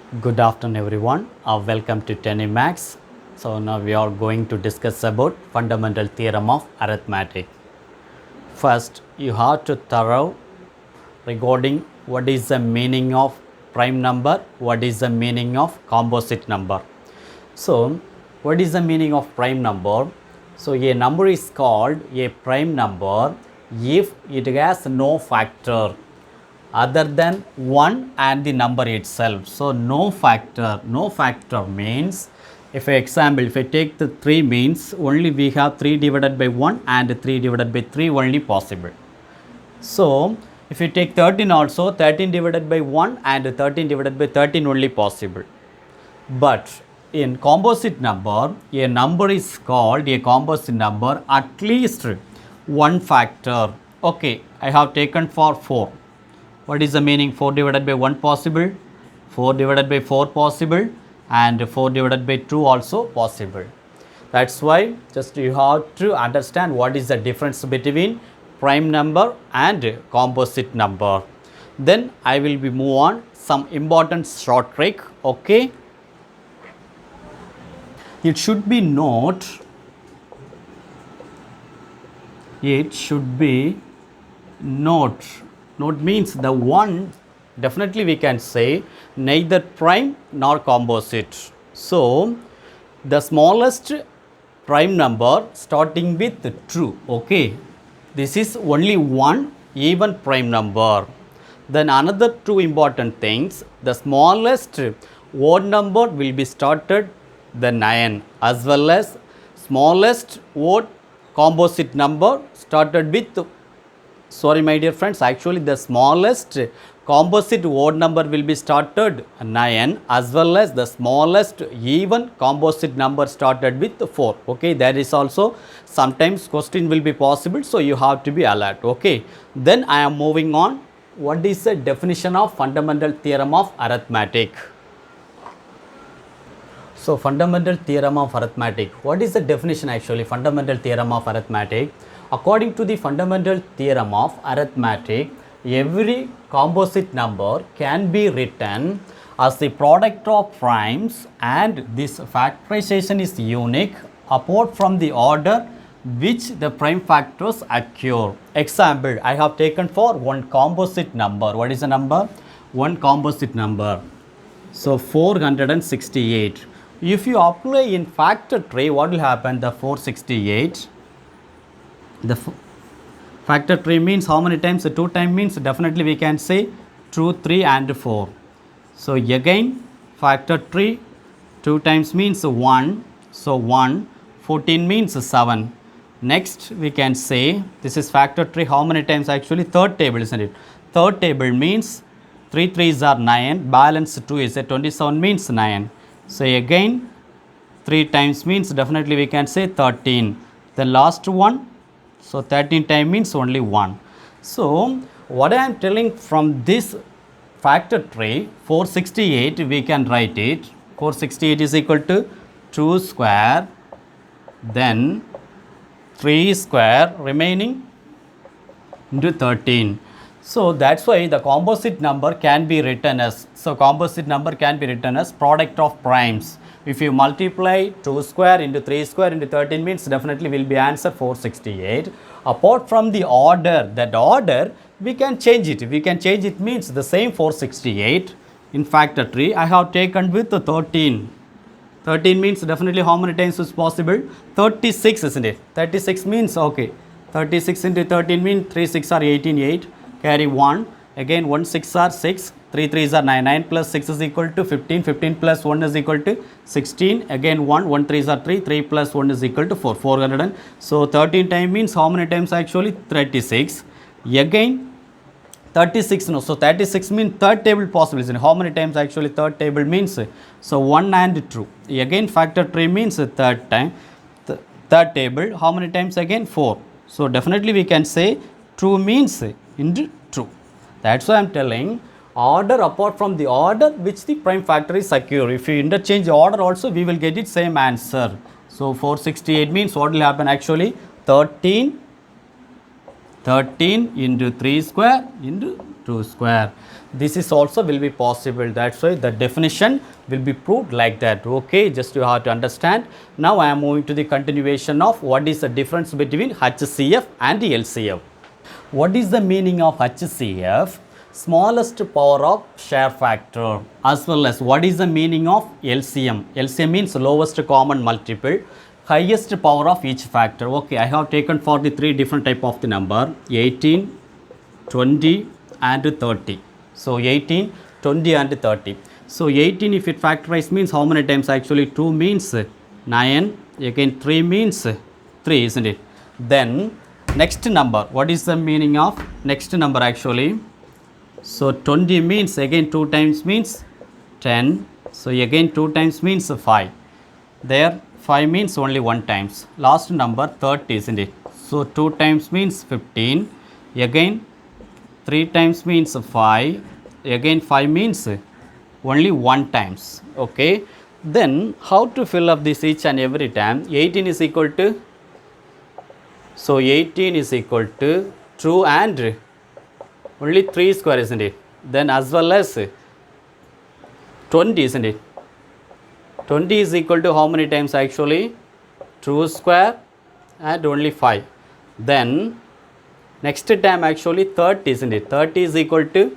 Good afternoon everyone. Welcome to Max. So now we are going to discuss about fundamental theorem of arithmetic. First, you have to thorough regarding what is the meaning of prime number, what is the meaning of composite number. So, what is the meaning of prime number? So, a number is called a prime number if it has no factor other than 1 and the number itself. So, no factor means if I take the 3 means only we have 3 divided by 1 and 3 divided by 3 only possible. So, if you take 13 also 13 divided by 1 and 13 divided by 13 only possible. But in composite number, a number is called a composite number at least one factor. Okay, I have taken for 4. What is the meaning? 4 divided by 1 possible, 4 divided by 4 possible, and 4 divided by 2 also possible. That's why just you have to understand what is the difference between prime number and composite number. Then I will be move on some important short trick. Okay, it should be note, note means the one, definitely we can say neither prime nor composite. So the smallest prime number starting with true. Okay, this is only one even prime number. Then another two important things, the smallest odd number will be started the 9 as well as smallest odd composite number started with, sorry my dear friends, actually the smallest composite odd number will be started 9 as well as the smallest even composite number started with 4. Okay, there is also sometimes question will be possible, so you have to be alert. Okay, then I am moving on. What is the definition of fundamental theorem of arithmetic? So, fundamental theorem of arithmetic. What is the definition actually? Fundamental theorem of arithmetic. According to the fundamental theorem of arithmetic, every composite number can be written as the product of primes, and this factorization is unique apart from the order which the prime factors occur. Example, I have taken for one composite number. What is the number? One composite number. So 468. If you apply in factor tree, what will happen? The 468. The factor tree means how many times? 2 times means definitely we can say 2, 3 and 4. So again factor tree 2 times means 1. So 1, 14 means 7. Next we can say this is factor tree how many times actually? Third table, isn't it? Third table means 3 3s are 9, balance 2 is 27 means 9. So again 3 times means definitely we can say 13. The last one, so 13 times means only 1. So what I am telling from this factor tree 468, we can write it 468 is equal to 2 square, then 3 square remaining into 13. So that's why the composite number can be written as, product of primes. If you multiply 2 square into 3 square into 13 means definitely will be answer 468. Apart from the order, that order we can change it. We can change it means the same 468 in factor tree I have taken with the 13. 13 means definitely how many times is possible? 36, isn't it? 36 means okay. 36 into 13 means 3 6 are 18, 8. Carry 1. Again 1 6 are 6. 3 3s are 9. 9 plus 6 is equal to 15. 15 plus 1 is equal to 16. Again 1. 1 3s are 3. 3 plus 1 is equal to 4. 400. So 13 time means how many times actually? 36. Again 36, no, so 36 means third table possible, isn't it? How many times actually third table means? So 1 and 2. Again factor tree means third time, third table, how many times again? 4. So definitely we can say 2 means into 2. That's why I am telling order apart from the order which the prime factor is secure. If you interchange order also, we will get it same answer. So 468 means what will happen actually? 13 into 3 square into 2 square. This is also will be possible. That's why the definition will be proved like that. Okay, just you have to understand. Now I am moving to the continuation of what is the difference between HCF and LCF. What is the meaning of HCF? Smallest power of share factor, as well as what is the meaning of LCM? LCM means lowest common multiple, highest power of each factor. Okay, I have taken for the three different type of the number 18, 20 and 30. So 18, 20 and 30. So 18 if it factorize means how many times? Actually 2 means 9, again 3 means 3, isn't it? Then next number, what is the meaning of next number actually? So 20 means again 2 times means 10. So again 2 times means 5. There 5 means only 1 times. Last number 30, isn't it? So 2 times means 15. Again 3 times means 5. Again 5 means only 1 times. Okay. Then how to fill up this each and every time? 18 is equal to, so 18 is equal to 2 and only 3 square, isn't it? Then as well as 20, isn't it? 20 is equal to how many times actually? 2 square and only 5. Then next time actually 30, isn't it? 30 is equal to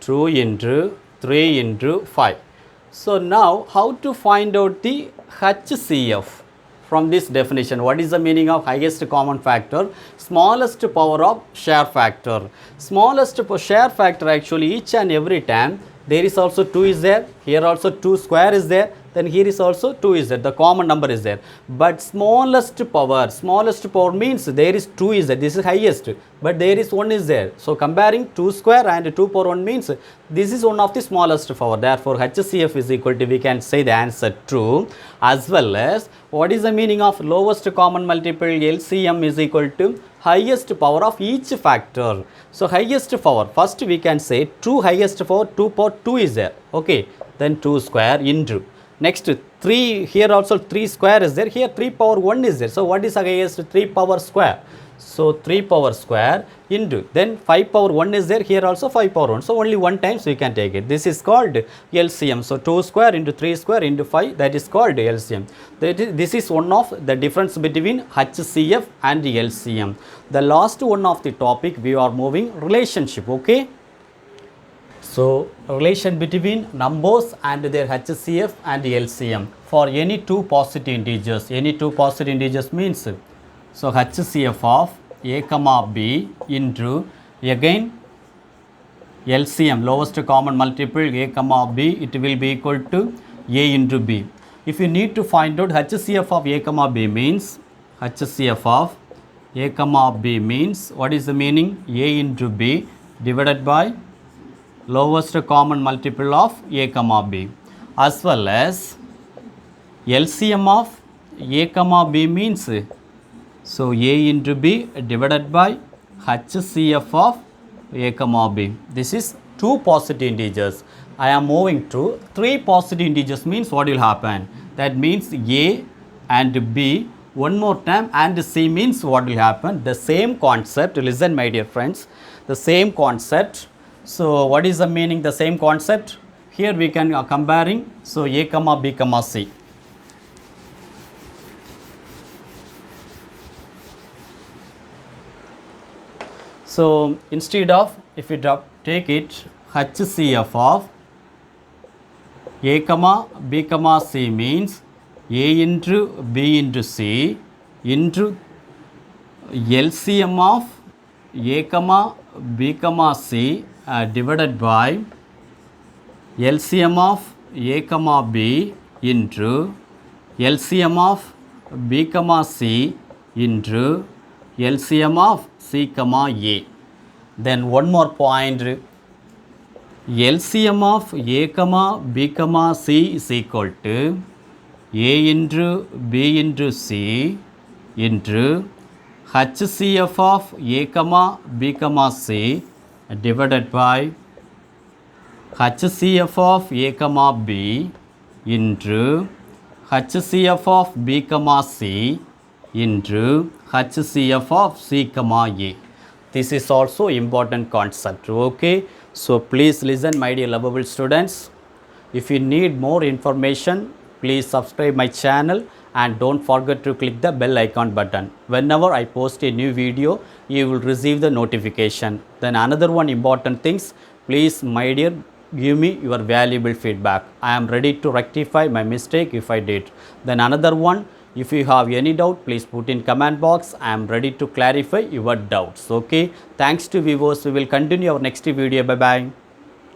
2 into 3 into 5. So now how to find out the HCF? From this definition, what is the meaning of highest common factor? Smallest power of share factor. Smallest share factor actually each and every time there is also 2 is there, here also 2 square is there, then here is also 2 is there, the common number is there. But smallest power means there is 2 is there, this is highest, but there is 1 is there. So comparing 2 square and 2 power 1 means this is one of the smallest power. Therefore HCF is equal to, we can say the answer true. As well as what is the meaning of lowest common multiple? LCM is equal to highest power of each factor. So highest power, first we can say 2 highest power, 2 power 2 is there. Okay, then 2 square into, next 3, here also 3 square is there, here 3 power 1 is there. So what is the highest? 3 power square. So 3 power square into, then 5 power 1 is there, here also 5 power 1. So only 1 times we can take it. This is called LCM. So 2 square into 3 square into 5, that is called LCM. This is one of the difference between HCF and LCM. The last one of the topic we are moving relationship. Okay. So relation between numbers and their HCF and LCM for any two positive integers. Any two positive integers means, so HCF of a comma b into, again LCM lowest common multiple a comma b, it will be equal to a into b. If you need to find out HCF of a comma b means, HCF of a comma b means, what is the meaning? A into b divided by lowest common multiple of a comma b. As well as LCM of a comma b means, so a into b divided by HCF of a comma b. This is two positive integers. I am moving to three positive integers means what will happen? That means a and b one more time and c means what will happen? The same concept. Listen my dear friends, the same concept. So what is the meaning? The same concept. Here we can comparing. So a comma b comma c. So instead of, if you take it HCF of a comma b comma c means a into b into c into LCM of a comma b comma c divided by LCM of a comma b into LCM of b comma c into LCM of c comma a. Then one more point, LCM of a comma b comma c is equal to a into b into c into HCF of a comma b comma c divided by HCF of a comma b into HCF of b comma c into HCF of c comma a. This is also important concept. Okay. So please listen, my dear lovable students. If you need more information, please subscribe my channel and don't forget to click the bell icon button. Whenever I post a new video, you will receive the notification. Then another one important things, please my dear, give me your valuable feedback. I am ready to rectify my mistake if I did. Then another one, if you have any doubt, please put in comment box. I am ready to clarify your doubts. Okay, thanks to viewers. We will continue our next video. Bye bye.